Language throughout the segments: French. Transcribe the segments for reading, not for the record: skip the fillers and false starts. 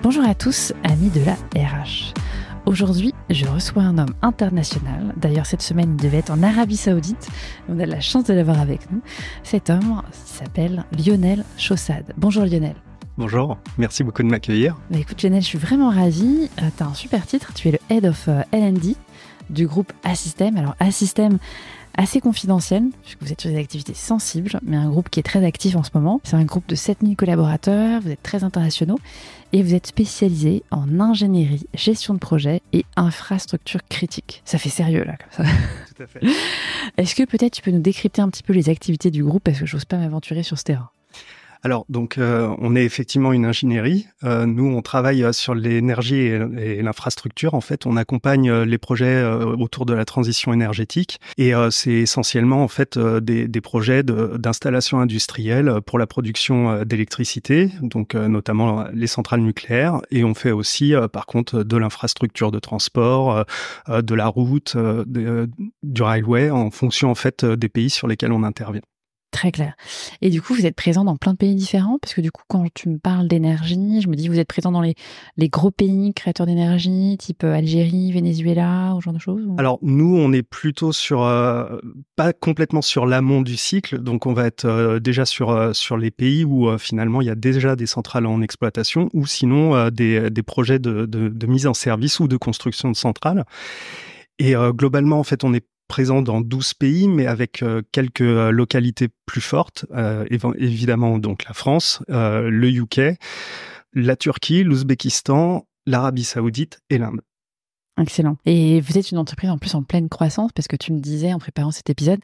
Bonjour à tous, amis de la RH. Aujourd'hui, je reçois un homme international. D'ailleurs, cette semaine, il devait être en Arabie Saoudite. On a de la chance de l'avoir avec nous. Cet homme s'appelle Lionel Chaussade. Bonjour Lionel. Bonjour, merci beaucoup de m'accueillir. Écoute Lionel, je suis vraiment ravie. Tu as un super titre, tu es le Head of L&D du groupe Assystem. Alors Assystem, assez confidentiel, puisque vous êtes sur des activités sensibles, mais un groupe qui est très actif en ce moment. C'est un groupe de 7000 collaborateurs, vous êtes très internationaux et vous êtes spécialisé en ingénierie, gestion de projet et infrastructure critique. Ça fait sérieux là, comme ça. Tout à fait. Est-ce que peut-être tu peux nous décrypter un petit peu les activités du groupe, parce que j'ose pas m'aventurer sur ce terrain? Alors, donc, on est effectivement une ingénierie. Nous, on travaille sur l'énergie et l'infrastructure. En fait, on accompagne les projets autour de la transition énergétique. Et c'est essentiellement, en fait, des projets d'installation industrielle pour la production d'électricité, donc notamment les centrales nucléaires. Et on fait aussi, par contre, de l'infrastructure de transport, de la route, du railway, en fonction, en fait, des pays sur lesquels on intervient. Très clair. Et du coup, vous êtes présent dans plein de pays différents, parce que du coup, quand tu me parles d'énergie, je me dis, vous êtes présent dans les gros pays créateurs d'énergie, type Algérie, Venezuela, ou ce genre de choses ou... Alors, nous, on est plutôt sur, pas complètement sur l'amont du cycle, donc on va être déjà sur les pays où finalement il y a déjà des centrales en exploitation, ou sinon des projets de mise en service ou de construction de centrales. Et globalement, en fait, on est présent dans 12 pays, mais avec quelques localités plus fortes, évidemment donc la France, le UK, la Turquie, l'Ouzbékistan, l'Arabie Saoudite et l'Inde. Excellent. Et vous êtes une entreprise en plus en pleine croissance, parce que tu me disais en préparant cet épisode,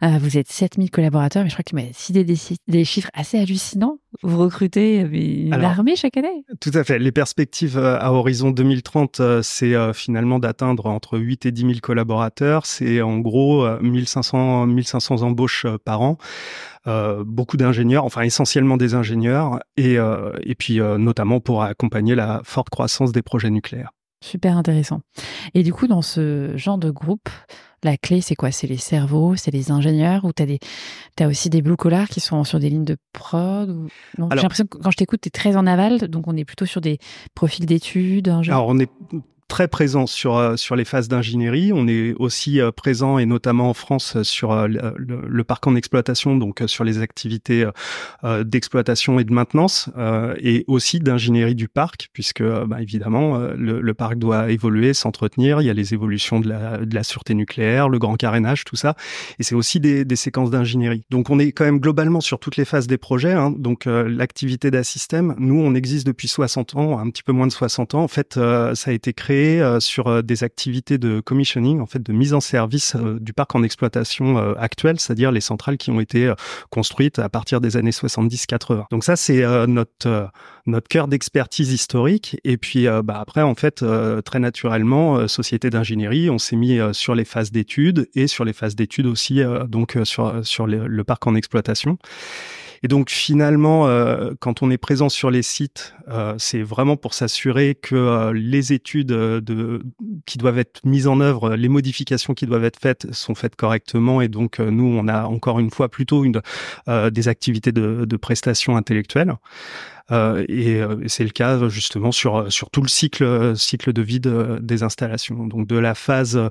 vous êtes 7000 collaborateurs, mais je crois que tu m'as cité des chiffres assez hallucinants. Vous recrutez une armée chaque année. Tout à fait. Les perspectives à horizon 2030, c'est finalement d'atteindre entre 8 et 10 000 collaborateurs. C'est en gros 1500 embauches par an. Beaucoup d'ingénieurs, enfin essentiellement des ingénieurs, et puis notamment pour accompagner la forte croissance des projets nucléaires. Super intéressant. Et du coup, dans ce genre de groupe, la clé, c'est quoi? C'est les cerveaux, c'est les ingénieurs, ou t'as aussi des blue collars qui sont sur des lignes de prod ou... Non, j'ai l'impression que quand je t'écoute, t'es très en aval, donc on est plutôt sur des profils d'études. Alors, on est très présent sur les phases d'ingénierie. On est aussi présent, et notamment en France, sur le parc en exploitation, donc sur les activités d'exploitation et de maintenance, et aussi d'ingénierie du parc, puisque évidemment le parc doit évoluer, s'entretenir. Il y a les évolutions de la sûreté nucléaire, le grand carénage, tout ça, et c'est aussi des séquences d'ingénierie. Donc on est quand même globalement sur toutes les phases des projets, hein. Donc l'activité d'Assystem, nous on existe depuis 60 ans, un petit peu moins de 60 ans. En fait, ça a été créé sur des activités de commissioning, en fait, de mise en service du parc en exploitation actuel, c'est-à-dire les centrales qui ont été construites à partir des années 70-80. Donc ça, c'est notre cœur d'expertise historique. Et puis après, en fait, très naturellement, société d'ingénierie, on s'est mis sur les phases d'études, et sur les phases d'études aussi, donc sur le parc en exploitation. Et donc finalement, quand on est présent sur les sites, c'est vraiment pour s'assurer que les études qui doivent être mises en œuvre, les modifications qui doivent être faites sont faites correctement. Et donc nous, on a encore une fois plutôt des activités de prestation intellectuelle. Et c'est le cas justement sur tout le cycle de vie des installations. Donc de la phase,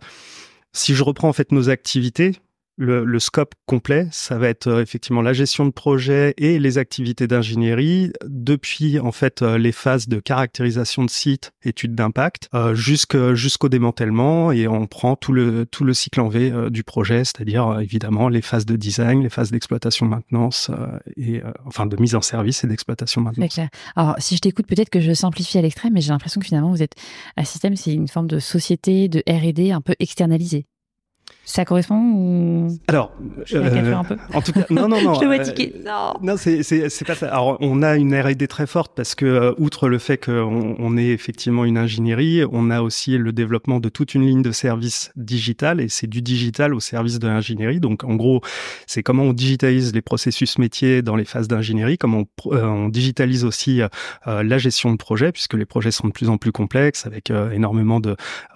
si je reprends en fait nos activités, le scope complet, ça va être effectivement la gestion de projet et les activités d'ingénierie, depuis en fait les phases de caractérisation de site, études d'impact, jusqu'au démantèlement, et on prend tout le cycle en V du projet, c'est-à-dire évidemment les phases de design, les phases d'exploitation maintenance, et enfin de mise en service et d'exploitation maintenance. C'est clair. Alors si je t'écoute, peut-être que je simplifie à l'extrême, mais j'ai l'impression que finalement vous êtes Assystem, c'est une forme de société de R&D un peu externalisée. Ça correspond ou... Alors, un peu. En tout cas, non. Je te vois tiquer. Non, c'est pas ça. Alors, on a une R&D très forte parce que, outre le fait qu'on est effectivement une ingénierie, on a aussi le développement de toute une ligne de services digital, et c'est du digital au service de l'ingénierie. Donc, en gros, c'est comment on digitalise les processus métiers dans les phases d'ingénierie, comment on digitalise aussi la gestion de projet, puisque les projets sont de plus en plus complexes, avec énormément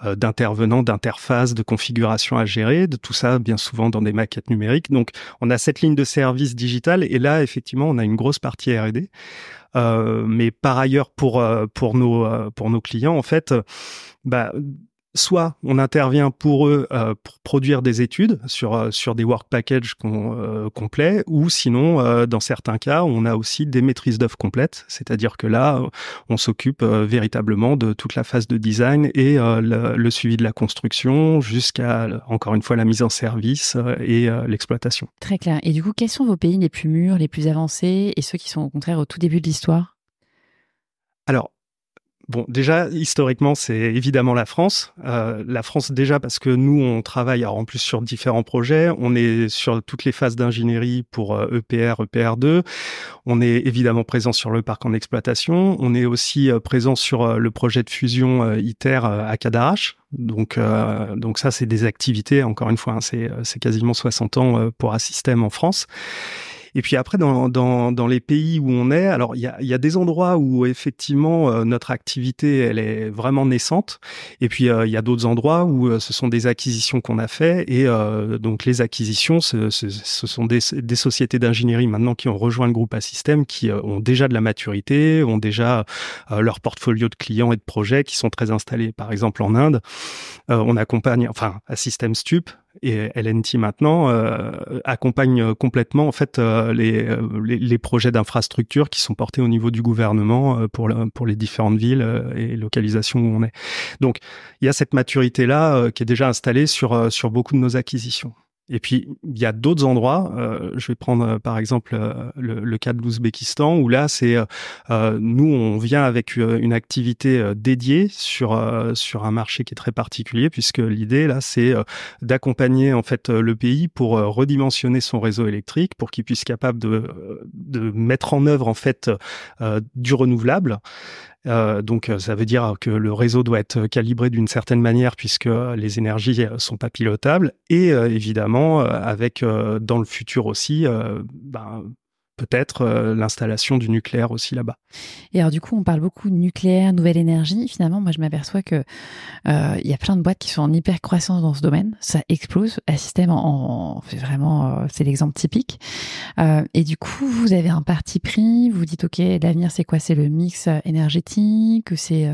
d'intervenants, d'interfaces, de configurations à gérer. intégrés, de tout ça bien souvent dans des maquettes numériques. Donc, on a cette ligne de service digitale et là, effectivement, on a une grosse partie R&D. Mais par ailleurs, pour nos clients, en fait, soit on intervient pour eux pour produire des études sur des work packages complets, ou sinon, dans certains cas, on a aussi des maîtrises d'œuvre complètes, c'est-à-dire que là, on s'occupe véritablement de toute la phase de design et le suivi de la construction jusqu'à, encore une fois, la mise en service et l'exploitation. Très clair. Et du coup, quels sont vos pays les plus mûrs, les plus avancés et ceux qui sont au contraire au tout début de l'histoire? Alors, bon, déjà, historiquement, c'est évidemment la France. La France, déjà, parce que nous, on travaille en plus sur différents projets. On est sur toutes les phases d'ingénierie pour EPR, EPR2. On est évidemment présent sur le parc en exploitation. On est aussi présent sur le projet de fusion ITER à Cadarache. Donc ça, c'est des activités, encore une fois, hein, c'est quasiment 60 ans pour Assystem en France. Et puis après, dans les pays où on est, alors il y a des endroits où effectivement notre activité elle est vraiment naissante, et puis il y a d'autres endroits où ce sont des acquisitions qu'on a fait, et donc les acquisitions, ce sont des sociétés d'ingénierie maintenant qui ont rejoint le groupe Assystem, qui ont déjà de la maturité, ont déjà leur portfolio de clients et de projets qui sont très installés. Par exemple en Inde, on accompagne, enfin Assystem Stup et LNT maintenant accompagne complètement en fait les projets d'infrastructure qui sont portés au niveau du gouvernement pour les différentes villes et localisations où on est. Donc il y a cette maturité là qui est déjà installée sur beaucoup de nos acquisitions. Et puis, il y a d'autres endroits, je vais prendre par exemple le cas de l'Ouzbékistan, où là, c'est nous, on vient avec une activité dédiée sur un marché qui est très particulier, puisque l'idée, là, c'est d'accompagner en fait le pays pour redimensionner son réseau électrique, pour qu'il puisse être capable de mettre en œuvre en fait du renouvelable. Donc ça veut dire que le réseau doit être calibré d'une certaine manière puisque les énergies sont pas pilotables, et évidemment avec dans le futur aussi peut-être l'installation du nucléaire aussi là-bas. Et alors du coup, on parle beaucoup de nucléaire, nouvelle énergie. Finalement, moi je m'aperçois que il y a plein de boîtes qui sont en hyper croissance dans ce domaine. Ça explose. Assystem c'est vraiment c'est l'exemple typique. Et du coup, vous avez un parti pris. Vous dites ok, l'avenir c'est quoi? C'est le mix énergétique, c'est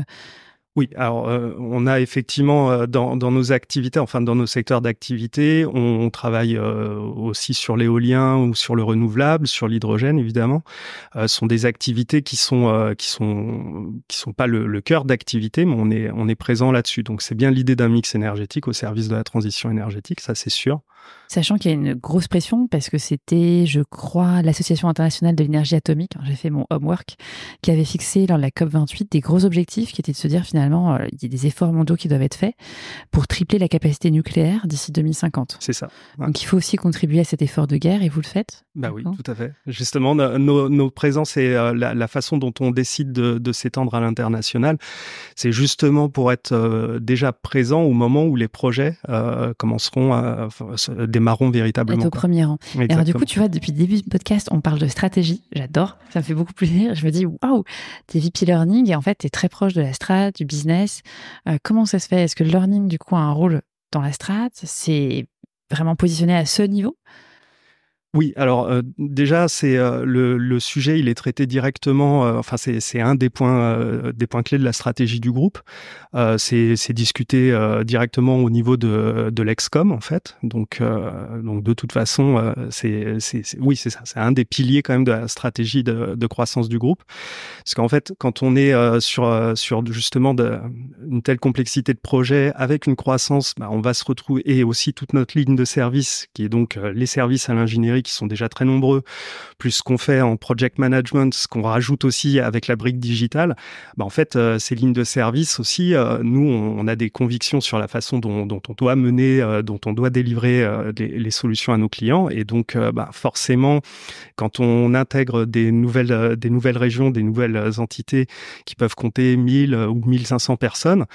Oui, alors on a effectivement dans nos activités, enfin dans nos secteurs d'activité, on travaille aussi sur l'éolien ou sur le renouvelable, sur l'hydrogène évidemment. Ce sont des activités qui sont pas le cœur d'activité, mais on est présent là-dessus. Donc c'est bien l'idée d'un mix énergétique au service de la transition énergétique, ça c'est sûr. Sachant qu'il y a une grosse pression parce que c'était, je crois, l'Association internationale de l'énergie atomique, j'ai fait mon homework, qui avait fixé lors de la COP28 des gros objectifs qui étaient de se dire finalement, il y a des efforts mondiaux qui doivent être faits pour tripler la capacité nucléaire d'ici 2050. C'est ça. Ouais. Donc il faut aussi contribuer à cet effort de guerre et vous le faites? Bah oui, tout à fait. Justement, nos présences et la façon dont on décide de s'étendre à l'international, c'est justement pour être déjà présent au moment où les projets démarreront véritablement. Être au premier rang. Exactement. Et alors du coup, tu vois, depuis le début du podcast, on parle de stratégie. J'adore, ça me fait beaucoup plaisir. Je me dis, waouh, t'es VP Learning et en fait, t'es très proche de la strat, du business. Comment ça se fait? Est-ce que le learning, du coup, a un rôle dans la strat? C'est vraiment positionné à ce niveau? Oui, alors déjà c'est le sujet, il est traité directement. Enfin, c'est un des points clés de la stratégie du groupe. C'est discuté directement au niveau de l'Excom en fait. Donc de toute façon, oui, c'est ça. C'est un des piliers quand même de la stratégie de croissance du groupe. Parce qu'en fait, quand on est sur justement une telle complexité de projet avec une croissance, on va se retrouver, et aussi toute notre ligne de service qui est donc les services à l'ingénierie qui sont déjà très nombreux, plus ce qu'on fait en project management, ce qu'on rajoute aussi avec la brique digitale, en fait, ces lignes de service aussi, nous, on a des convictions sur la façon dont on doit mener, dont on doit délivrer les solutions à nos clients. Et donc, forcément, quand on intègre des nouvelles régions, des nouvelles entités qui peuvent compter 1000 ou 1500 personnes,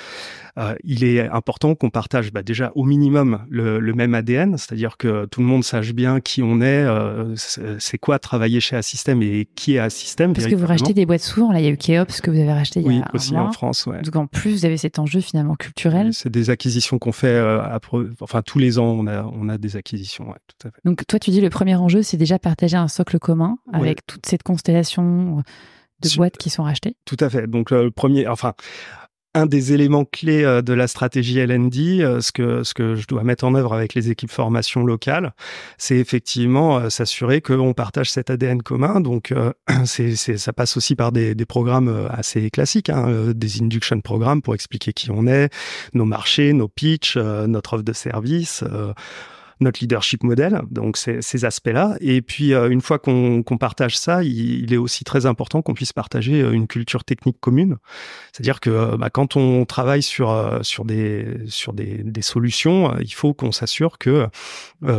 il est important qu'on partage déjà au minimum le même ADN, c'est-à-dire que tout le monde sache bien qui on est est, c'est quoi travailler chez Assystem et qui est Assystem. Parce que vous rachetez des boîtes souvent. Là, il y a eu Keops que vous avez racheté il y a un aussi mois. En France. Ouais. Donc en plus, vous avez cet enjeu finalement culturel. C'est des acquisitions qu'on fait, tous les ans, on a des acquisitions. Ouais, tout à fait. Donc toi, tu dis le premier enjeu, c'est déjà partager un socle commun avec toute cette constellation de boîtes qui sont rachetées. Tout à fait. Donc le premier, un des éléments clés de la stratégie L&D, ce que je dois mettre en œuvre avec les équipes formation locales, c'est effectivement s'assurer qu'on partage cet ADN commun. Donc, ça passe aussi par des programmes assez classiques, des induction programmes pour expliquer qui on est, nos marchés, nos pitchs, notre offre de service, notre leadership model, donc ces aspects-là. Et puis, une fois qu'on partage ça, il est aussi très important qu'on puisse partager une culture technique commune. C'est-à-dire que quand on travaille sur des solutions, il faut qu'on s'assure que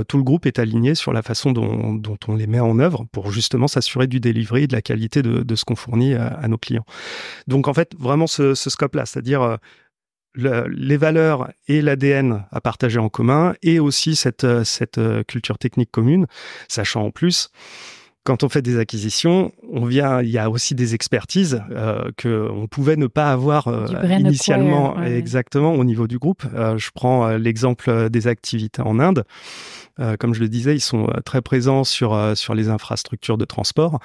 tout le groupe est aligné sur la façon dont on les met en œuvre pour justement s'assurer du delivery et de la qualité de ce qu'on fournit à nos clients. Donc, en fait, vraiment ce scope-là, c'est-à-dire les valeurs et l'ADN à partager en commun et aussi cette culture technique commune, sachant en plus, quand on fait des acquisitions, il y a aussi des expertises qu'on pouvait ne pas avoir initialement exactement au niveau du groupe. Je prends l'exemple des activités en Inde. Comme je le disais, ils sont très présents sur les infrastructures de transport,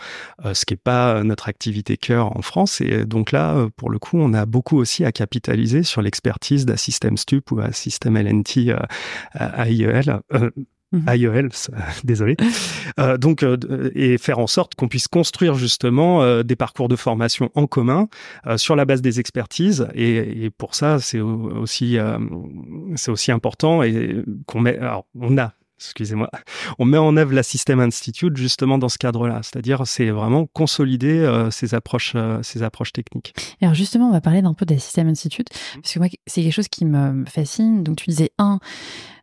ce qui n'est pas notre activité cœur en France. Et donc là, pour le coup, on a beaucoup aussi à capitaliser sur l'expertise d'Assystem Stup ou Assystem L&T AIEL. IEL, désolé. Et faire en sorte qu'on puisse construire justement des parcours de formation en commun sur la base des expertises. Et pour ça, c'est aussi important et qu'on met. Alors, on met en œuvre la System Institute justement dans ce cadre-là. C'est-à-dire, c'est vraiment consolider ces approches techniques. Et alors justement, on va parler d'un peu des System Institute, parce que moi, c'est quelque chose qui me fascine. Donc, tu disais,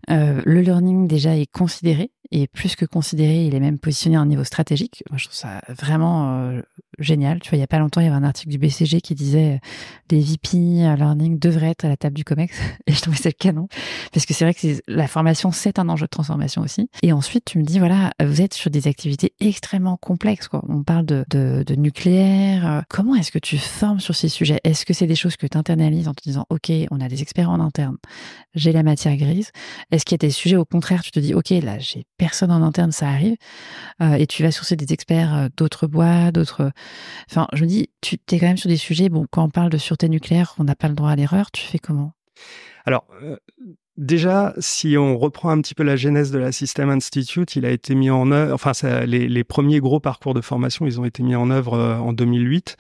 le learning déjà est considéré, et plus que considéré, il est même positionné à un niveau stratégique. Moi, je trouve ça vraiment génial. Tu vois, il n'y a pas longtemps, il y avait un article du BCG qui disait les VP learning devraient être à la table du COMEX, et je trouvais ça canon, parce que c'est vrai que la formation, c'est un enjeu de transformation aussi. Et ensuite, tu me dis, voilà, vous êtes sur des activités extrêmement complexes, quoi. On parle de nucléaire. Comment est-ce que tu formes sur ces sujets? Est-ce que c'est des choses que tu internalises en te disant, OK, on a des experts en interne, j'ai la matière grise? Est-ce qu'il y a des sujets, au contraire, tu te dis, OK, là, j'ai personne en interne, ça arrive, et tu vas sourcer des experts d'autres boîtes, Enfin, je me dis, tu es quand même sur des sujets, bon, quand on parle de sûreté nucléaire, on n'a pas le droit à l'erreur, tu fais comment? Alors, déjà, si on reprend un petit peu la genèse de la System Institute, il a été mis en œuvre, les premiers gros parcours de formation, ils ont été mis en œuvre en 2008.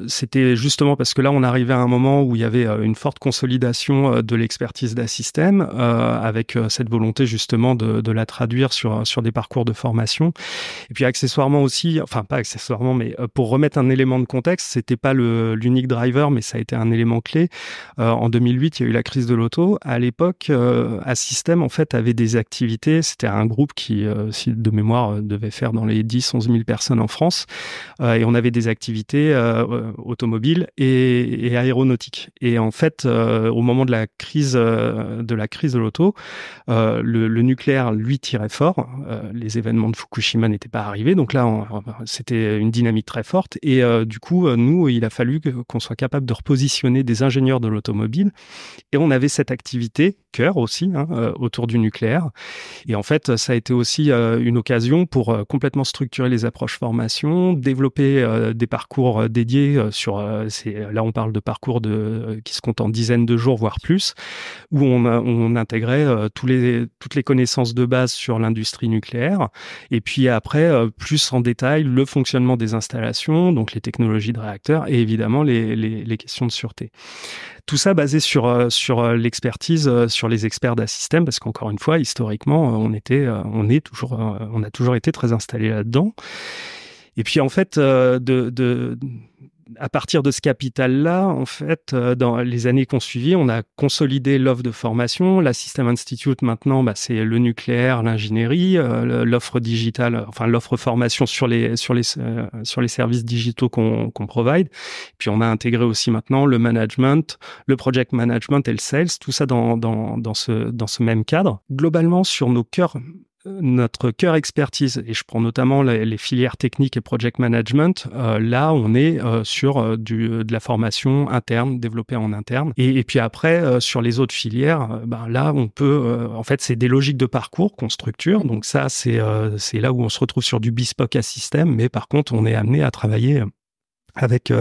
C'était justement parce que là, on arrivait à un moment où il y avait une forte consolidation de l'expertise d'Assystem, avec cette volonté justement de la traduire sur des parcours de formation. Et puis accessoirement aussi, enfin pas accessoirement, mais pour remettre un élément de contexte, c'était pas l'unique driver, mais ça a été un élément clé. En 2008, il y a eu la crise de l'auto. À l'époque, Assystem en fait avait des activités. C'était un groupe qui, si de mémoire, devait faire dans les 10-11 000 personnes en France, et on avait des activités automobile et aéronautique. Et en fait, au moment de la crise de l'auto, le nucléaire, lui, tirait fort. Les événements de Fukushima n'étaient pas arrivés. Donc là, c'était une dynamique très forte. Et du coup, nous, il a fallu qu'on soit capable de repositionner des ingénieurs de l'automobile. Et on avait cette activité, cœur aussi, autour du nucléaire. Et en fait, ça a été aussi une occasion pour complètement structurer les approches formation, développer des parcours dédiés là on parle de parcours qui se comptent en dizaines de jours, voire plus, où on intégrait toutes les connaissances de base sur l'industrie nucléaire, et puis après, plus en détail, le fonctionnement des installations, donc les technologies de réacteurs, et évidemment les questions de sûreté. Tout ça basé sur l'expertise, sur les experts d'Assystem, parce qu'encore une fois, historiquement, on a toujours été très installés là-dedans. Et puis en fait, à partir de ce capital-là, en fait, dans les années qui ont suivi, on a consolidé l'offre de formation. La System Institute, maintenant, c'est le nucléaire, l'ingénierie, l'offre digitale, enfin l'offre formation sur les services digitaux qu'on provide. Puis on a intégré aussi maintenant le management, le project management et le sales, tout ça dans ce même cadre. Globalement, sur nos cœurs notre cœur expertise, et je prends notamment les filières techniques et project management, là on est sur de la formation interne, développée en interne. Et puis après, sur les autres filières, là on peut, en fait c'est des logiques de parcours qu'on structure, donc ça c'est là où on se retrouve sur du bespoke à système, mais par contre on est amené à travailler avec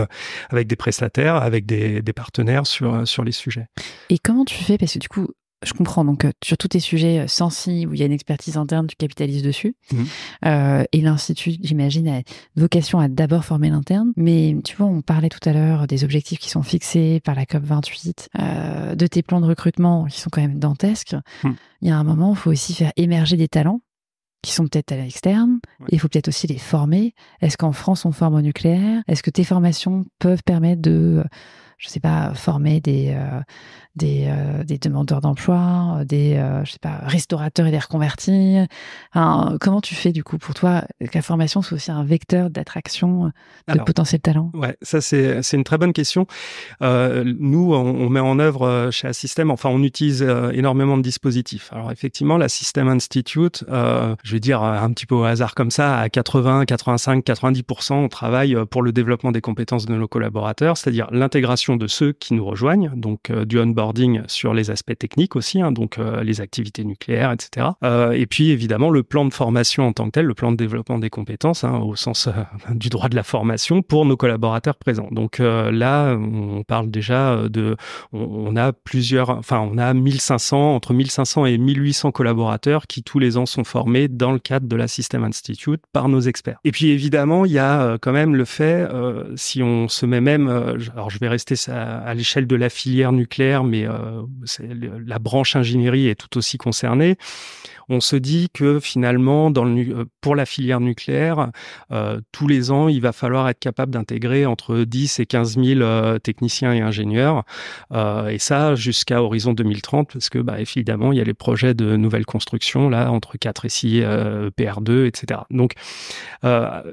des prestataires, avec des partenaires sur les sujets. Et comment tu fais, parce que du coup, je comprends, donc sur tous tes sujets sensibles où il y a une expertise interne, tu capitalises dessus. Et l'Institut, j'imagine, a vocation à d'abord former l'interne. Mais tu vois, on parlait tout à l'heure des objectifs qui sont fixés par la COP28, de tes plans de recrutement qui sont quand même dantesques. Il y a un moment, il faut aussi faire émerger des talents qui sont peut-être à l'externe, et il faut peut-être aussi les former. Est-ce qu'en France, on forme au nucléaire? Est-ce que tes formations peuvent permettre de, je sais pas, former des demandeurs d'emploi, je sais pas, restaurateurs et les reconvertir? Enfin, comment tu fais, du coup, pour toi, que la formation soit aussi un vecteur d'attraction de potentiels talents? Ouais, ça c'est une très bonne question. Nous, on met en œuvre chez Assystem, enfin, on utilise énormément de dispositifs. Alors effectivement, l'Assystem Institute, je vais dire un petit peu au hasard comme ça, à 80, 85, 90%, on travaille pour le développement des compétences de nos collaborateurs, c'est-à-dire l'intégration de ceux qui nous rejoignent, donc du onboarding sur les aspects techniques aussi, donc les activités nucléaires, etc. Et puis évidemment le plan de formation en tant que tel, le plan de développement des compétences, au sens du droit de la formation pour nos collaborateurs présents. Donc là, on parle déjà on a on a 1500, entre 1500 et 1800 collaborateurs qui tous les ans sont formés dans le cadre de la System Institute par nos experts. Et puis évidemment, il y a quand même le fait, si on se met même, alors je vais rester à l'échelle de la filière nucléaire, mais la branche ingénierie est tout aussi concernée. On se dit que finalement, pour la filière nucléaire, tous les ans, il va falloir être capable d'intégrer entre 10 et 15 000 techniciens et ingénieurs, et ça jusqu'à horizon 2030, parce que évidemment, il y a les projets de nouvelles constructions, là, entre 4 et 6 PR2, etc. Donc,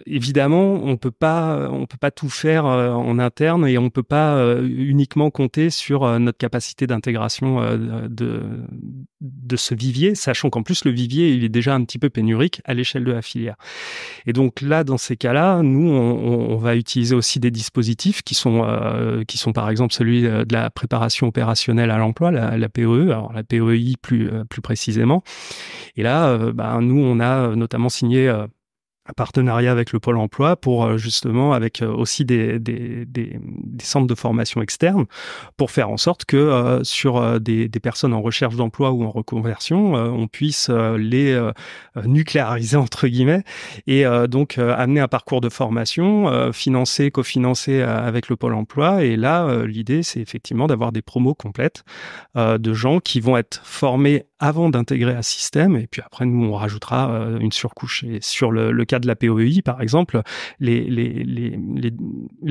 évidemment, on peut pas tout faire en interne, et on peut pas uniquement compter sur notre capacité d'intégration de ce vivier, sachant qu'en plus le vivier il est déjà un petit peu pénurique à l'échelle de la filière. Et donc là, dans ces cas-là, nous on va utiliser aussi des dispositifs qui sont par exemple celui de la préparation opérationnelle à l'emploi, la POE, alors la POEI plus précisément. Et là, nous on a notamment signé un partenariat avec le Pôle emploi pour justement avec aussi des centres de formation externes pour faire en sorte que sur des personnes en recherche d'emploi ou en reconversion, on puisse les nucléariser entre guillemets, et donc amener un parcours de formation cofinancé avec le Pôle emploi. Et là, l'idée c'est effectivement d'avoir des promos complètes de gens qui vont être formés avant d'intégrer un système, et puis après nous on rajoutera une surcouche. Et sur le cas de la POEI par exemple, les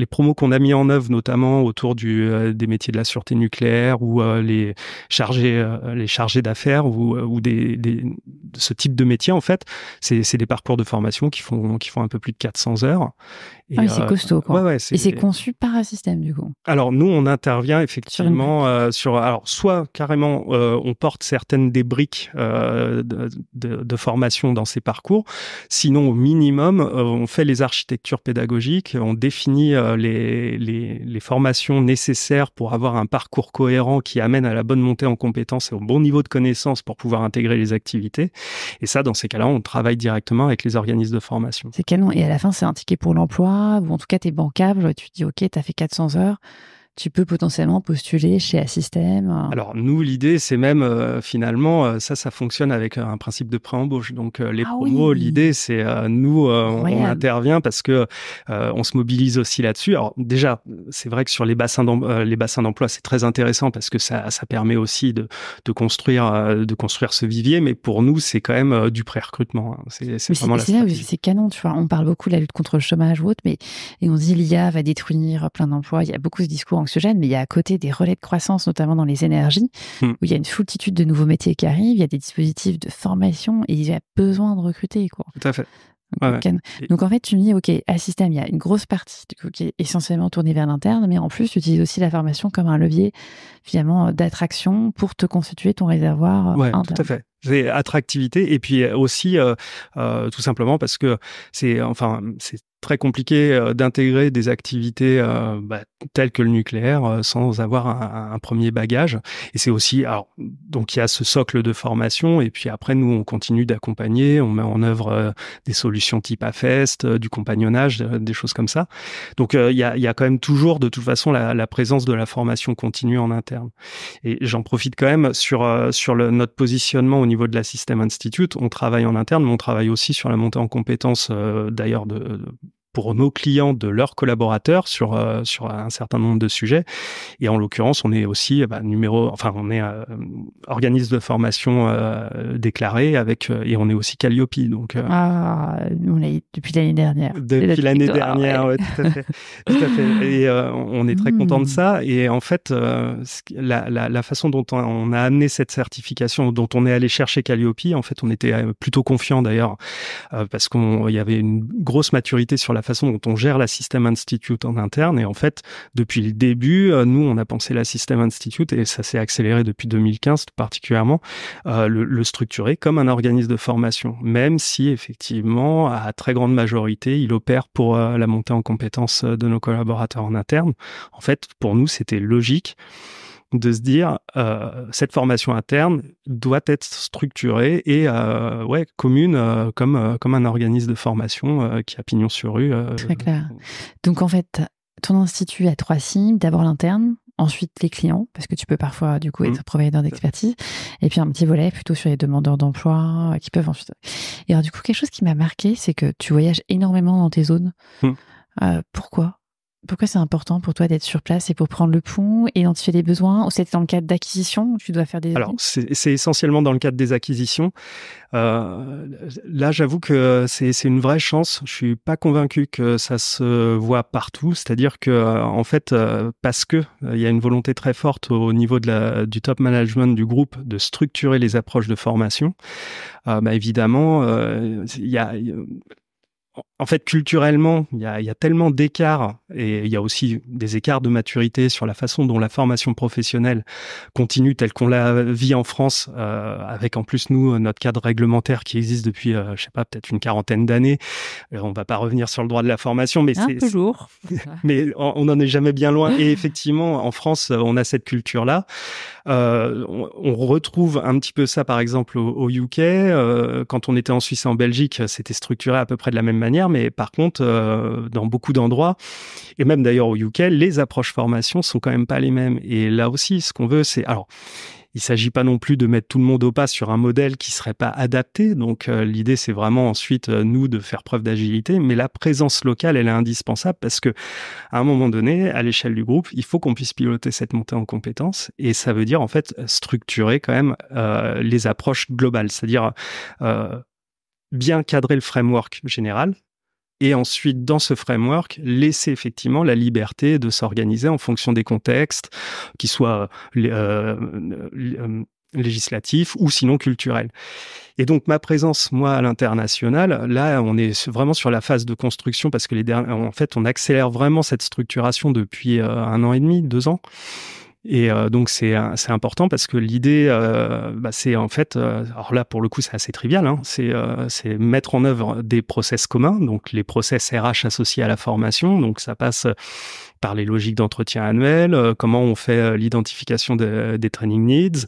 promos qu'on a mis en œuvre notamment autour des métiers de la sûreté nucléaire, ou les chargés d'affaires, ou de ce type de métier, en fait c'est des parcours de formation qui font un peu plus de 400 heures. Et c'est costaud, quoi. Ouais, et c'est conçu par un système, du coup. Alors nous on intervient effectivement alors soit carrément on porte certaines des briques de formation dans ces parcours, sinon au minimum on fait les architectures pédagogiques, on définit les formations nécessaires pour avoir un parcours cohérent qui amène à la bonne montée en compétences et au bon niveau de connaissances pour pouvoir intégrer les activités. Et ça, dans ces cas-là, on travaille directement avec les organismes de formation. C'est canon. Et à la fin, c'est un ticket pour l'emploi, ou en tout cas, t'es bancable, tu te dis, OK, t'as fait 400 heures, tu peux potentiellement postuler chez Assystem. Alors nous, l'idée, c'est même ça fonctionne avec un principe de pré-embauche. Donc les promos, l'idée, c'est on intervient parce que on se mobilise aussi là-dessus. Alors déjà, c'est vrai que sur les bassins d'emploi, c'est très intéressant parce que ça permet aussi de construire ce vivier. Mais pour nous, c'est quand même du pré-recrutement. C'est vraiment la stratégie. C'est canon, tu vois. On parle beaucoup de la lutte contre le chômage ou autre, et on dit l'IA va détruire plein d'emplois. Il y a beaucoup de discours anxiogènes, mais il y a à côté des relais de croissance, notamment dans les énergies, où il y a une foultitude de nouveaux métiers qui arrivent, il y a des dispositifs de formation, et il y a besoin de recruter, quoi. Tout à fait. Donc en fait, tu me dis, OK, Assystem, il y a une grosse partie qui est essentiellement tournée vers l'interne, mais en plus, tu utilises aussi la formation comme un levier finalement d'attraction pour te constituer ton réservoir interne. Tout à fait. C'est attractivité et puis aussi tout simplement parce que c'est très compliqué d'intégrer des activités telles que le nucléaire sans avoir un premier bagage. Et c'est aussi, alors, donc il y a ce socle de formation et puis après nous on continue d'accompagner, on met en œuvre des solutions type AFEST, du compagnonnage, des choses comme ça. Donc il y a quand même toujours de toute façon la présence de la formation continue en interne. Et j'en profite quand même sur notre positionnement au niveau de la System Institute. On travaille en interne, mais on travaille aussi sur la montée en compétences d'ailleurs pour nos clients, de leurs collaborateurs sur un certain nombre de sujets. Et en l'occurrence, on est aussi on est organisme de formation déclaré et on est aussi Calliope. Donc on l'a depuis l'année dernière. Depuis l'année dernière, ouais, tout à fait, tout à fait. Et on est très content de ça. Et en fait, la façon dont on a amené cette certification, dont on est allé chercher Calliope, en fait, on était plutôt confiant d'ailleurs, parce qu'il y avait une grosse maturité sur la façon dont on gère la System Institute en interne. Et en fait, depuis le début, nous, on a pensé la System Institute, et ça s'est accéléré depuis 2015 particulièrement, le structurer comme un organisme de formation, même si effectivement, à très grande majorité, il opère pour la montée en compétences de nos collaborateurs en interne. En fait, pour nous, c'était logique de se dire cette formation interne doit être structurée et commune comme un organisme de formation qui a pignon sur rue. Très clair. Donc en fait, ton institut a 3 cibles, d'abord l'interne, ensuite les clients, parce que tu peux parfois du coup être provider d'expertise, et puis un petit volet plutôt sur les demandeurs d'emploi qui peuvent ensuite... Et alors du coup, quelque chose qui m'a marqué, c'est que tu voyages énormément dans tes zones. Pourquoi c'est important pour toi d'être sur place et pour prendre le pouls, identifier les besoins, ou c'est dans le cadre d'acquisition où tu dois faire des... Alors, c'est essentiellement dans le cadre des acquisitions. Là, j'avoue que c'est une vraie chance. Je suis pas convaincu que ça se voit partout. C'est-à-dire que, en fait, parce que il y a une volonté très forte au niveau du top management du groupe de structurer les approches de formation, évidemment, en fait, culturellement, il y a tellement d'écarts et il y a aussi des écarts de maturité sur la façon dont la formation professionnelle continue telle qu'on la vit en France, avec en plus, nous, notre cadre réglementaire qui existe depuis, je sais pas, peut-être une quarantaine d'années. On va pas revenir sur le droit de la formation, mais c'est un peu lourd. Mais on n'en est jamais bien loin. Et effectivement, en France, on a cette culture-là. On retrouve un petit peu ça, par exemple, au UK. Quand on était en Suisse et en Belgique, c'était structuré à peu près de la même manière, mais par contre, dans beaucoup d'endroits, et même d'ailleurs au UK, les approches formation sont quand même pas les mêmes. Et là aussi, ce qu'on veut, c'est... Alors, il s'agit pas non plus de mettre tout le monde au pas sur un modèle qui serait pas adapté. Donc, l'idée, c'est vraiment ensuite, nous, de faire preuve d'agilité. Mais la présence locale, elle est indispensable parce que, à un moment donné, à l'échelle du groupe, il faut qu'on puisse piloter cette montée en compétences. Et ça veut dire, en fait, structurer quand même les approches globales. C'est-à-dire bien cadrer le framework général. Et ensuite, dans ce framework, laisser effectivement la liberté de s'organiser en fonction des contextes, qu'ils soient législatifs ou sinon culturels. Et donc, ma présence, moi, à l'international, là, on est vraiment sur la phase de construction parce que en fait, on accélère vraiment cette structuration depuis 1 an et demi, 2 ans. Et donc c'est important parce que l'idée c'est en fait alors là pour le coup c'est assez trivial c'est mettre en œuvre des process communs, donc les process RH associés à la formation, donc ça passe par les logiques d'entretien annuel, comment on fait l'identification des training needs.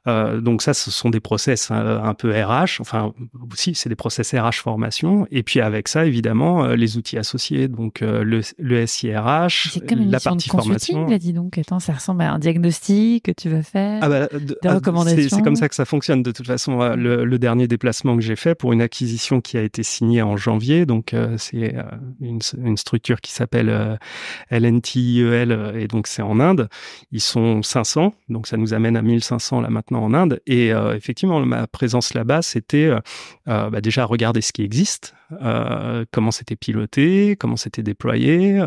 Donc ça, ce sont des process un peu RH, enfin aussi c'est des process RH formation, et puis avec ça évidemment les outils associés, donc le SIRH, la partie formation. Là, dis donc, attends, ça ressemble à un diagnostic que tu vas faire, des recommandations. C'est comme ça que ça fonctionne de toute façon. Le dernier déplacement que j'ai fait pour une acquisition qui a été signée en janvier, donc c'est une structure qui s'appelle LNTIEL, et donc c'est en Inde. Ils sont 500, donc ça nous amène à 1500 là maintenant en Inde. Et effectivement, ma présence là-bas, c'était déjà regarder ce qui existe, comment c'était piloté, comment c'était déployé,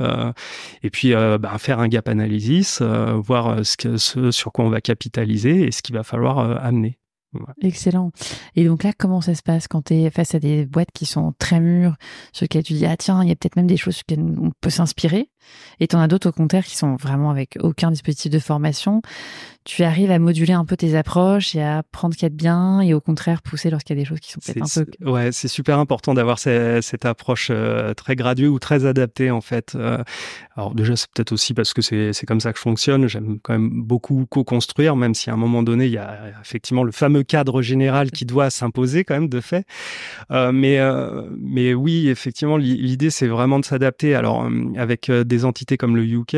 et puis faire un gap analysis, voir ce sur quoi on va capitaliser et ce qu'il va falloir amener. Excellent. Et donc là, comment ça se passe quand tu es face à des boîtes qui sont très mûres, sur lesquelles tu dis, ah tiens, il y a peut-être même des choses sur lesquelles on peut s'inspirer, et tu en as d'autres au contraire qui sont vraiment avec aucun dispositif de formation. Tu arrives à moduler un peu tes approches et à prendre ce qu'il y a de bien et au contraire pousser lorsqu'il y a des choses qui sont peut-être un peu... Ouais, c'est super important d'avoir cette approche très graduée ou très adaptée en fait. Alors déjà, c'est peut-être aussi parce que c'est comme ça que je fonctionne. J'aime quand même beaucoup co-construire, même si à un moment donné, il y a effectivement le fameux cadre général qui doit s'imposer quand même de fait. Mais oui, effectivement, l'idée, c'est vraiment de s'adapter. Alors, avec des entités comme le UK,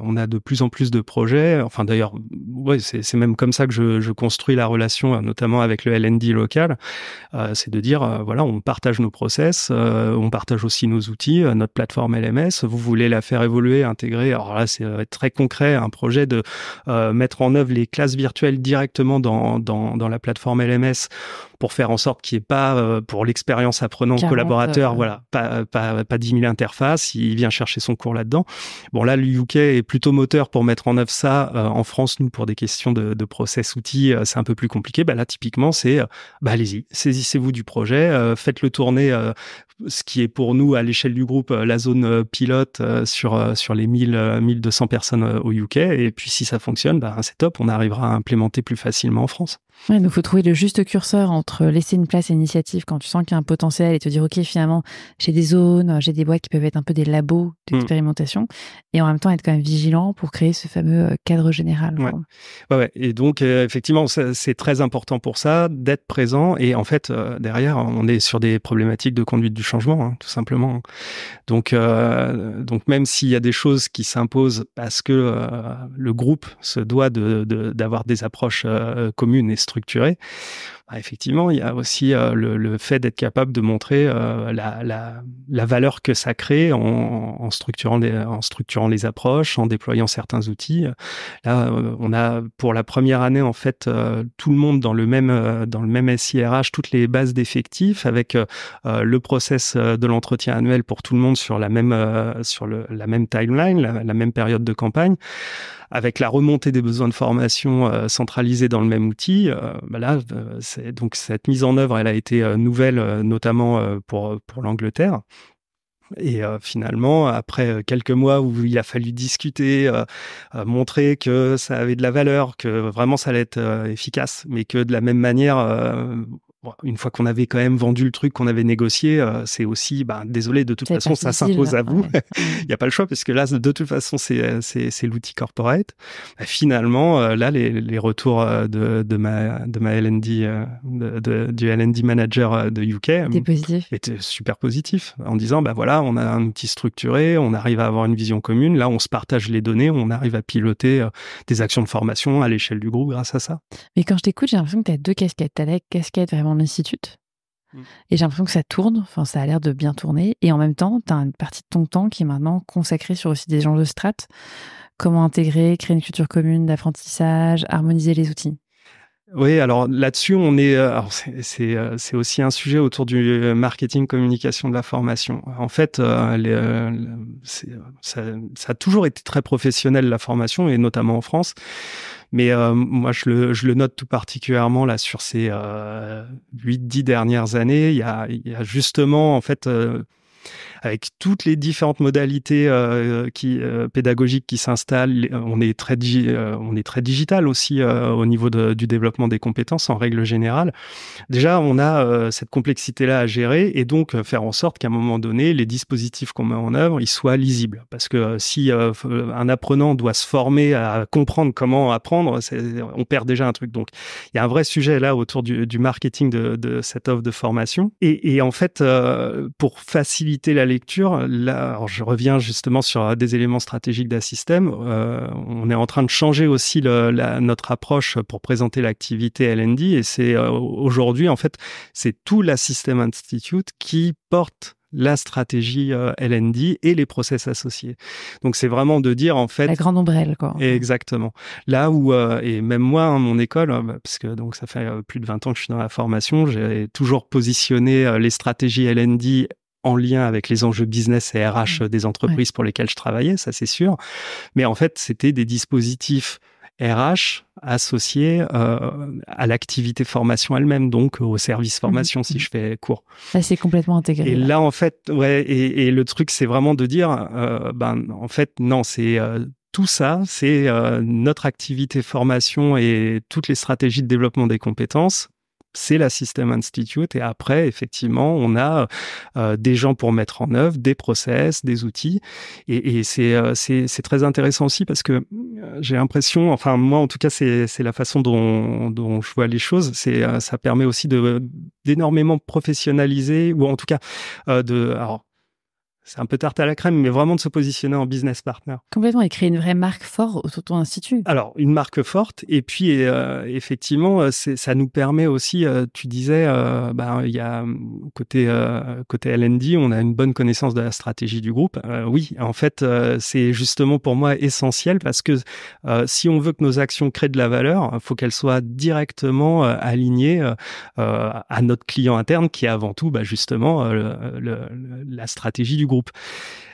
on a de plus en plus de projets. Enfin, d'ailleurs, ouais, c'est même comme ça que je construis la relation, notamment avec le L&D local. C'est de dire, voilà, on partage nos process, on partage aussi nos outils, notre plateforme LMS. Vous voulez la faire évoluer, intégrer. Alors là, c'est très concret, un projet de mettre en œuvre les classes virtuelles directement dans la plateforme LMS pour faire en sorte qu'il n'y ait pas, pour l'expérience apprenant collaborateur, voilà, pas 10 000 interfaces, il vient chercher son cours là-dedans. Bon, là, le UK est plutôt moteur pour mettre en œuvre ça. En France, nous, pour des questions de process outils, c'est un peu plus compliqué. Là, typiquement, c'est, allez-y, saisissez-vous du projet, faites-le tourner, ce qui est pour nous, à l'échelle du groupe, la zone pilote sur les 1200 personnes au UK. Et puis, si ça fonctionne, c'est top, on arrivera à implémenter plus facilement en France. Ouais, donc il faut trouver le juste curseur entre laisser une place à l'initiative quand tu sens qu'il y a un potentiel et te dire, OK, finalement, j'ai des zones, j'ai des boîtes qui peuvent être un peu des labos d'expérimentation et en même temps être quand même vigilant pour créer ce fameux cadre général. Ouais. Et donc, effectivement, c'est très important pour ça d'être présent. Et en fait, derrière, on est sur des problématiques de conduite du changement, tout simplement. Donc même s'il y a des choses qui s'imposent parce que le groupe se doit d'avoir des approches communes et structurées, effectivement, il y a aussi le fait d'être capable de montrer la valeur que ça crée en structurant les approches, en déployant certains outils. Là, on a pour la première année en fait tout le monde dans le même SIRH, toutes les bases d'effectifs avec le process de l'entretien annuel pour tout le monde sur la même timeline, la même période de campagne, avec la remontée des besoins de formation centralisés dans le même outil. Donc cette mise en œuvre, elle a été nouvelle, notamment pour l'Angleterre. Et finalement, après quelques mois où il a fallu discuter, montrer que ça avait de la valeur, que vraiment ça allait être efficace, mais que de la même manière, une fois qu'on avait quand même vendu le truc, qu'on avait négocié, c'est aussi, désolé, de toute façon, ça s'impose à vous. Il n'y a pas le choix, parce que là, de toute façon, c'est l'outil corporate. Finalement, là, les retours de ma L&D, du L&D manager de UK étaient super positifs, en disant, voilà, on a un outil structuré, on arrive à avoir une vision commune, là, on se partage les données, on arrive à piloter des actions de formation à l'échelle du groupe grâce à ça. Mais quand je t'écoute, j'ai l'impression que tu as deux casquettes. Tu as la casquette vraiment d'institut. Et j'ai l'impression que ça tourne, enfin ça a l'air de bien tourner. Et en même temps, tu as une partie de ton temps qui est maintenant consacrée sur aussi des enjeux strat. Comment intégrer, créer une culture commune d'apprentissage, harmoniser les outils. Oui, alors là-dessus, on est. Alors c'est aussi un sujet autour du marketing, communication de la formation. En fait, ça a toujours été très professionnel la formation, et notamment en France. Mais moi, je le note tout particulièrement là sur ces 8-10 dernières années. Il y a justement en fait. Avec toutes les différentes modalités pédagogiques qui s'installent, on est très digital aussi au niveau du développement des compétences en règle générale. Déjà, on a cette complexité-là à gérer, et donc faire en sorte qu'à un moment donné, les dispositifs qu'on met en œuvre, ils soient lisibles. Parce que si un apprenant doit se former à comprendre comment apprendre, on perd déjà un truc. Donc, il y a un vrai sujet là autour du marketing de cette offre de formation. Et en fait, pour faciliter la lecture, là, alors je reviens justement sur des éléments stratégiques d'Assystem. On est en train de changer aussi notre approche pour présenter l'activité L&D, et c'est aujourd'hui, en fait, c'est tout l'Assystem Institute qui porte la stratégie L&D et les process associés. Donc, c'est vraiment de dire, en fait... La grande ombrelle, quoi. Exactement. Là où, et même moi, mon école, parce que donc ça fait plus de 20 ans que je suis dans la formation, j'ai toujours positionné les stratégies L&D en lien avec les enjeux business et RH des entreprises pour lesquelles je travaillais, ça c'est sûr. Mais en fait, c'était des dispositifs RH associé à l'activité formation elle-même, donc au service formation, si je fais court. Là, c'est complètement intégré. Et là, en fait, ouais, et le truc, c'est vraiment de dire, en fait, non, c'est tout ça, c'est notre activité formation et toutes les stratégies de développement des compétences. C'est la System Institute. Et après, effectivement, on a des gens pour mettre en œuvre, des process, des outils. Et c'est très intéressant aussi parce que j'ai l'impression, enfin, moi, en tout cas, c'est la façon dont je vois les choses. Ça permet aussi d'énormément professionnaliser, ou en tout cas, alors, c'est un peu tarte à la crème, mais vraiment de se positionner en business partner. Complètement, et créer une vraie marque forte autour de ton institut. Alors, une marque forte, et puis effectivement, ça nous permet aussi, tu disais, il y a côté L&D, on a une bonne connaissance de la stratégie du groupe. Oui, en fait, c'est justement pour moi essentiel parce que si on veut que nos actions créent de la valeur, il faut qu'elles soient directement alignées à notre client interne, qui est avant tout justement la stratégie du groupe.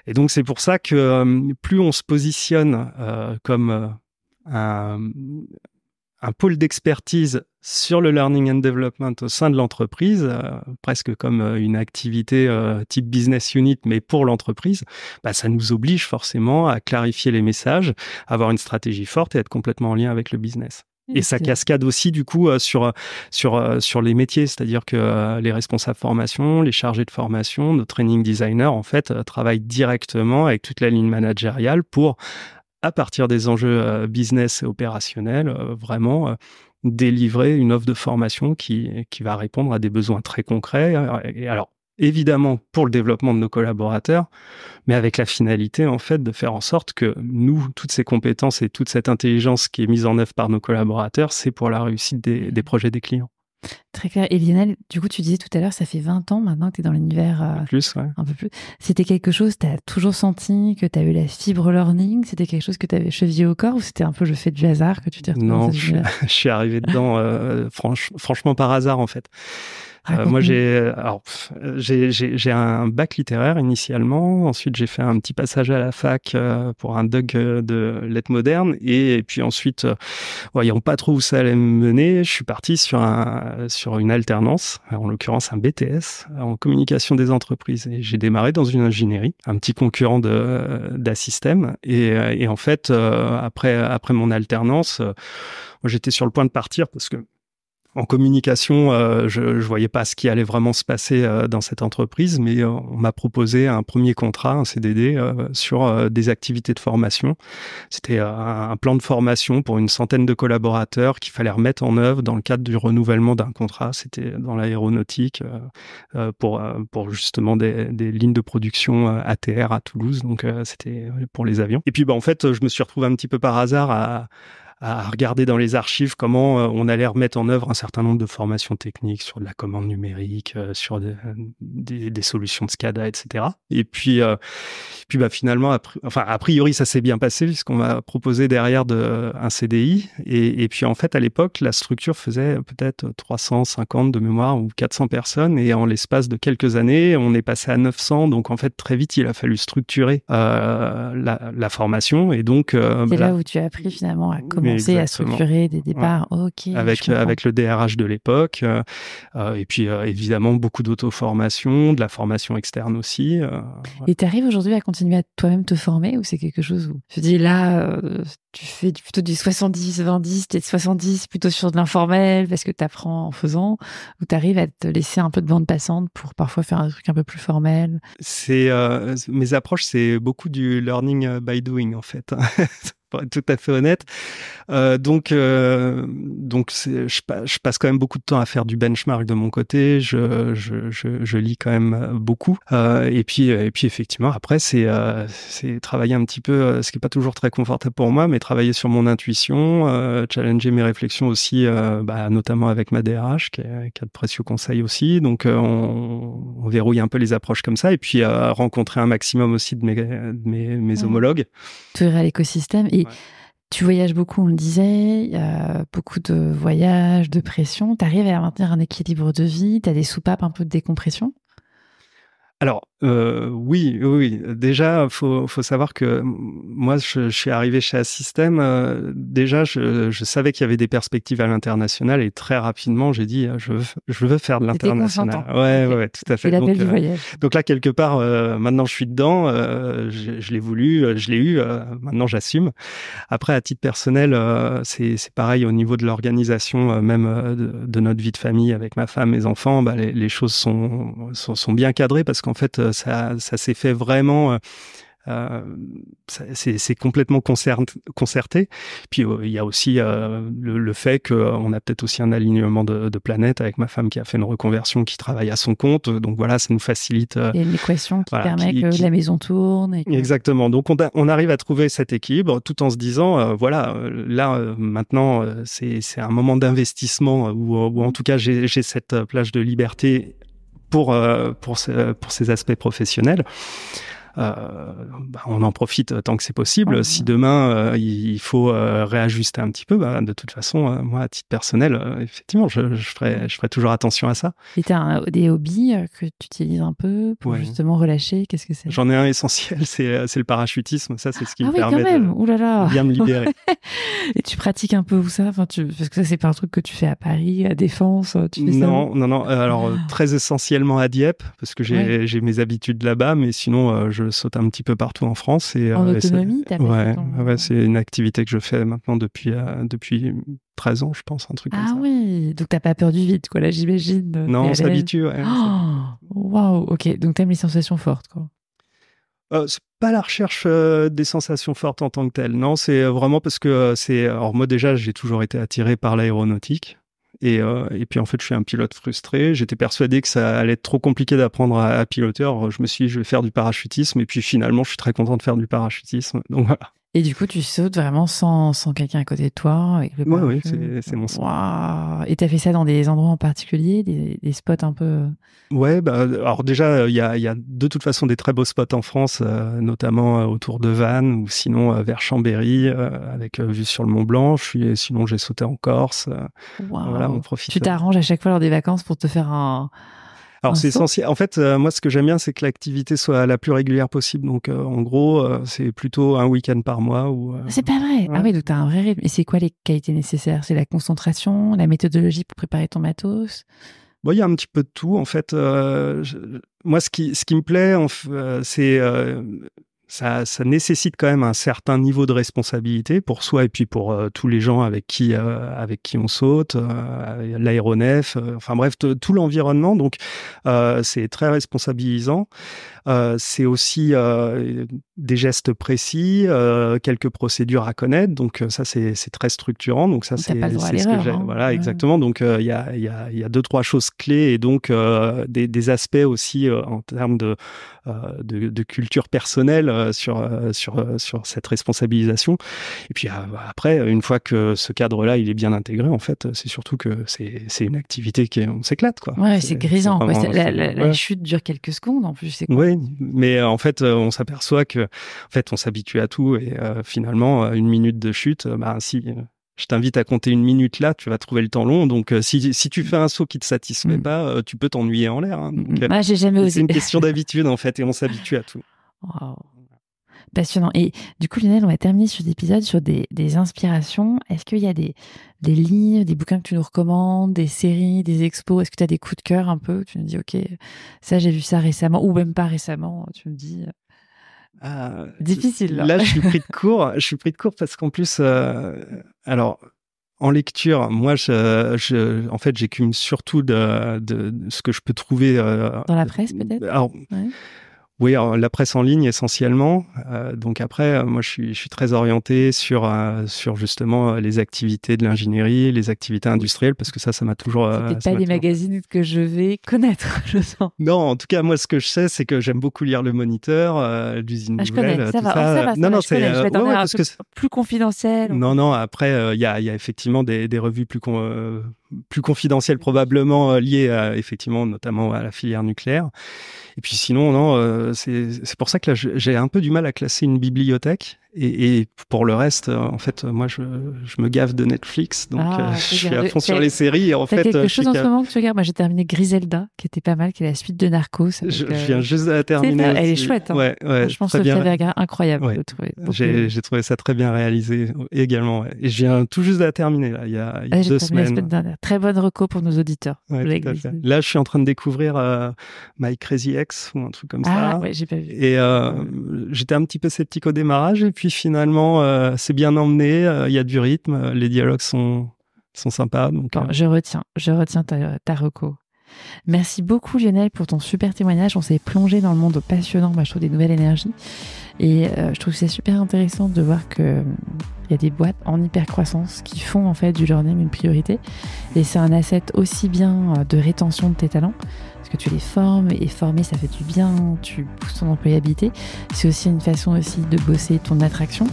Et donc, c'est pour ça que plus on se positionne comme un pôle d'expertise sur le learning and development au sein de l'entreprise, presque comme une activité type business unit, mais pour l'entreprise, ça nous oblige forcément à clarifier les messages, avoir une stratégie forte et être complètement en lien avec le business. Et ça cascade aussi du coup sur les métiers, c'est-à-dire que les responsables formation, les chargés de formation, nos training designers en fait travaillent directement avec toute la ligne managériale pour, à partir des enjeux business et opérationnels, vraiment délivrer une offre de formation qui va répondre à des besoins très concrets. Et alors, évidemment, pour le développement de nos collaborateurs, mais avec la finalité, en fait, de faire en sorte que nous, toutes ces compétences et toute cette intelligence qui est mise en œuvre par nos collaborateurs, c'est pour la réussite des projets des clients. Très clair. Et Lionel, du coup, tu disais tout à l'heure, ça fait 20 ans maintenant que tu es dans l'univers. Un peu plus. C'était quelque chose, tu as toujours senti que tu as eu la fibre learning? C'était quelque chose que tu avais chevillé au corps, ou c'était un peu le fait du hasard que tu t'es retrouvé dans cet univers? Je suis arrivé dedans franchement par hasard, en fait. Moi, j'ai un bac littéraire initialement. Ensuite, j'ai fait un petit passage à la fac pour un DUG de lettres modernes. Et puis ensuite, voyant pas trop où ça allait me mener, je suis parti sur une alternance, en l'occurrence un BTS en communication des entreprises. Et j'ai démarré dans une ingénierie, un petit concurrent d'Assystem. Et en fait, après mon alternance, moi, j'étais sur le point de partir parce que en communication, je voyais pas ce qui allait vraiment se passer dans cette entreprise, mais on m'a proposé un premier contrat, un CDD, sur des activités de formation. C'était un plan de formation pour une centaine de collaborateurs qu'il fallait remettre en œuvre dans le cadre du renouvellement d'un contrat. C'était dans l'aéronautique pour justement des lignes de production ATR à Toulouse, donc c'était pour les avions. Et puis en fait, je me suis retrouvé un petit peu par hasard à regarder dans les archives comment on allait remettre en œuvre un certain nombre de formations techniques sur de la commande numérique, sur des solutions de SCADA, etc. Et puis finalement, a priori, ça s'est bien passé puisqu'on m'a proposé derrière un CDI. Et puis en fait, à l'époque, la structure faisait peut-être 350 de mémoire ou 400 personnes. Et en l'espace de quelques années, on est passé à 900. Donc en fait, très vite, il a fallu structurer la formation. Et donc, c'est là où tu as appris finalement à commencer à structurer des départs. Ouais. Ok. Avec le DRH de l'époque, et puis évidemment beaucoup d'auto-formation, de la formation externe aussi. Et tu arrives aujourd'hui à continuer à toi-même te former, ou c'est quelque chose où je dis là, tu fais plutôt du 70-20, t'es de 70 plutôt sur de l'informel parce que tu apprends en faisant, ou tu arrives à te laisser un peu de bande passante pour parfois faire un truc un peu plus formel? Mes approches, c'est beaucoup du learning by doing en fait. Pour être tout à fait honnête. Donc je passe quand même beaucoup de temps à faire du benchmark de mon côté. Je lis quand même beaucoup. Et puis effectivement, après, c'est travailler un petit peu, ce qui est pas toujours très confortable pour moi, mais travailler sur mon intuition, challenger mes réflexions aussi, notamment avec ma DRH, qui a de précieux conseils aussi. Donc, on verrouille un peu les approches comme ça. Et puis, rencontrer un maximum aussi de mes homologues. T'ouvrir à l'écosystème. Et tu voyages beaucoup, on le disait, il y a beaucoup de voyages, de pression. Tu arrives à maintenir un équilibre de vie? Tu as des soupapes un peu de décompression? Alors, Oui, oui. Déjà, faut savoir que moi, je suis arrivé chez Assystem. Déjà, je savais qu'il y avait des perspectives à l'international et très rapidement, j'ai dit, je veux faire de T'étais l'international. consentant. Ouais, Ok. ouais, tout à C'est fait. l'appel du voyage. Donc là, quelque part, maintenant, je suis dedans. Je l'ai voulu, je l'ai eu. Maintenant, j'assume. Après, à titre personnel, c'est pareil au niveau de l'organisation, même de notre vie de famille avec ma femme, mes enfants. Bah, les choses sont bien cadrées parce qu'en fait, ça s'est fait vraiment. Euh, c'est complètement concerté. Puis il y a aussi le fait qu'on a peut-être aussi un alignement de planètes avec ma femme qui a fait une reconversion, qui travaille à son compte. Donc voilà, ça nous facilite. Il y a une équation qui voilà, permet que la maison tourne. Et que... Exactement. Donc on arrive à trouver cet équilibre tout en se disant, voilà, là maintenant c'est un moment d'investissement où en tout cas j'ai cette plage de liberté pour ces aspects professionnels. On en profite tant que c'est possible. Si demain il faut réajuster un petit peu, de toute façon, moi à titre personnel, effectivement, je ferai toujours attention à ça. Et t'as des hobbies que tu utilises un peu pour justement relâcher? Qu'est-ce que c'est? J'en ai un essentiel, c'est le parachutisme. Ça, c'est ce qui me permet de bien me libérer. Et tu pratiques un peu où ça? Parce que ça, c'est pas un truc que tu fais à Paris, à Défense. Tu fais non. Alors très essentiellement à Dieppe parce que j'ai mes habitudes là-bas, mais sinon je saute un petit peu partout en France. En autonomie, t'as ouais, c'est une activité que je fais maintenant depuis 13 ans, je pense, un truc comme ça. Ah oui, donc t'as pas peur du vide, quoi, là, j'imagine. Non, on s'habitue, ouais. Waouh, ok, donc t'aimes les sensations fortes, quoi. C'est pas la recherche des sensations fortes en tant que telle. Non, c'est vraiment parce que alors moi déjà, j'ai toujours été attiré par l'aéronautique. Et puis en fait, je suis un pilote frustré. J'étais persuadé que ça allait être trop compliqué d'apprendre à piloter. Alors, je me suis dit, je vais faire du parachutisme. Et puis finalement, je suis très content de faire du parachutisme. Donc voilà. Et du coup, tu sautes vraiment sans quelqu'un à côté de toi avec le parachute. Oui, c'est mon son. Wow. Et t'as fait ça dans des endroits en particulier, des spots un peu... Ouais, alors déjà, il y a de toute façon des très beaux spots en France, notamment autour de Vannes ou sinon vers Chambéry, avec vue sur le Mont Blanc. Sinon, j'ai sauté en Corse. Voilà, on profite. Tu t'arranges à chaque fois lors des vacances pour te faire un... Alors c'est essentiel. En fait, moi, ce que j'aime bien, c'est que l'activité soit la plus régulière possible. Donc, en gros, c'est plutôt un week-end par mois. C'est pas vrai. Ouais. Ah oui, donc t'as un vrai rythme. Et c'est quoi les qualités nécessaires? C'est la concentration, la méthodologie pour préparer ton matos? Bon, il y a un petit peu de tout. En fait, moi, ce qui me plaît, c'est ça nécessite quand même un certain niveau de responsabilité pour soi et puis pour tous les gens avec qui on saute, l'aéronef, enfin bref, tout l'environnement. Donc, c'est très responsabilisant. C'est aussi des gestes précis, quelques procédures à connaître. Donc ça, c'est très structurant. Donc ça, c'est ce que j'aime. Voilà, exactement. Donc il y a deux, trois choses clés et donc des aspects aussi en termes de culture personnelle sur cette responsabilisation. Et puis après, une fois que ce cadre-là, il est bien intégré, en fait, c'est surtout que c'est une activité on s'éclate, quoi. Ouais, c'est grisant. La chute dure quelques secondes, en plus. C'est quoi? Oui, mais en fait, on s'aperçoit que, en fait, on s'habitue à tout et finalement, une minute de chute, si je t'invite à compter une minute là, tu vas trouver le temps long. Donc, si tu fais un saut qui te satisfait pas, tu peux t'ennuyer en l'air. Hein. Donc, j'ai jamais osé. C'est une question d'habitude en fait, et on s'habitue à tout. Wow. Passionnant. Et du coup, Lionel, on va terminer cet épisode sur des inspirations. Est-ce qu'il y a des livres, des bouquins que tu nous recommandes, des séries, des expos? Est-ce que tu as des coups de cœur un peu? Tu me dis, ok, ça j'ai vu ça récemment, ou même pas récemment. Tu me dis. Difficile. Là, je suis pris de court parce qu'en plus, alors. En lecture, moi, en fait, j'écume surtout de ce que je peux trouver dans la presse, peut-être. Alors, ouais. Oui, alors, la presse en ligne essentiellement. Donc après, moi, je suis très orienté sur justement les activités de l'ingénierie, les activités industrielles, parce que ça m'a toujours. C'est pas des magazines que je vais connaître, je sens. Non, en tout cas, moi, ce que je sais, c'est que j'aime beaucoup lire Le Moniteur, l'usine Nouvelle. Je connais, ça va. Non, c'est. Je vais t'en dire un truc plus confidentiel. Non. Après, il y a effectivement des revues plus confidentielles probablement liées effectivement, notamment à la filière nucléaire. Et puis sinon, non, c'est pour ça que là, j'ai un peu du mal à classer une bibliothèque. Et pour le reste, en fait, moi, je me gave de Netflix, donc je suis à fond sur les séries. Et en fait, quelque chose en ce moment que tu regardes? Moi, j'ai terminé Griselda, qui était pas mal, qui est la suite de Narcos. Je viens juste de la terminer. Elle est chouette. Hein. Ouais, franchement, Sofia Vergara, incroyable. Ouais. J'ai trouvé ça très bien réalisé également. Ouais. Et je viens tout juste de la terminer, là, il y a 2 semaines. La semaine dernière. Très bonne reco pour nos auditeurs. Ouais, tout à fait. Là, je suis en train de découvrir My Crazy Ex ou un truc comme ça. Ah, ouais, j'ai pas vu. Et j'étais un petit peu sceptique au démarrage, et puis finalement, c'est bien emmené, il y a du rythme, les dialogues sont sympas. Donc, bon, je retiens ta reco. Merci beaucoup Lionel pour ton super témoignage. On s'est plongé dans le monde passionnant, je trouve, des nouvelles énergies. Et je trouve que c'est super intéressant de voir qu'il y a des boîtes en hyper croissance qui font en fait du learning une priorité. Et c'est un asset aussi bien de rétention de tes talents, parce que tu les formes, et former ça fait du bien, tu pousses ton employabilité. C'est aussi une façon aussi de bosser ton attraction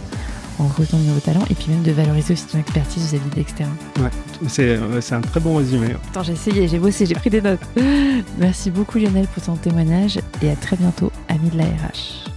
en recrutant de nouveaux talents, et puis même de valoriser aussi ton expertise vis-à-vis de l'externe. Ouais, c'est un très bon résumé. Attends, j'ai essayé, j'ai bossé, j'ai pris des notes. Merci beaucoup Lionel pour ton témoignage, et à très bientôt, amis de la RH.